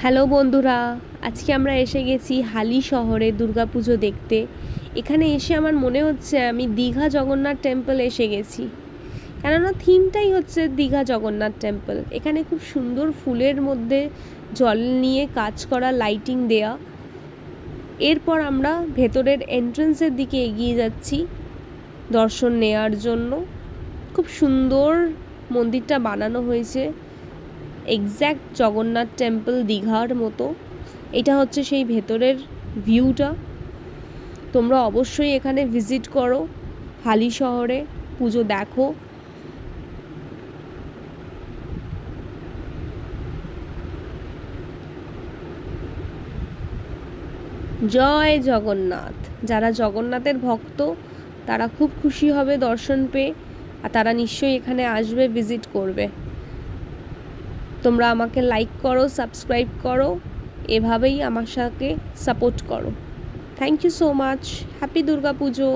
Hello বন্ধুরা, আজকে আমরা এসে গেছি হালি শহরে দুর্গাপুজো দেখতে। এখানে এসে আমার মনে হচ্ছে আমি দীঘা জগন্নাথ টেম্পল এসে গেছি, কেননা থিমটাই হচ্ছে দীঘা জগন্নাথ টেম্পল। এখানে খুব সুন্দর ফুলের মধ্যে জল নিয়ে কাজ করা, লাইটিং দেয়া। এরপর আমরা ভেতরের এন্ট্রান্সের দিকে এগিয়ে যাচ্ছি দর্শন নেওয়ার জন্য। খুব সুন্দর মন্দিরটা বানানো হয়েছে, এক্স্যাক্ট জগন্নাথ টেম্পল দীঘার মতো। এটা হচ্ছে সেই ভেতরের ভিউটা। তোমরা অবশ্যই এখানে ভিজিট করো, হালি শহরে পুজো দেখো। জয় জগন্নাথ। যারা জগন্নাথের ভক্ত তারা খুব খুশি হবে দর্শন পেয়ে, আর তারা নিশ্চয়ই এখানে আসবে, ভিজিট করবে। তোমরা আমাকে লাইক করো, সাবস্ক্রাইব করো, এভাবেই আমার সাথে সাপোর্ট করো। Thank you so much. Happy Durga Puja.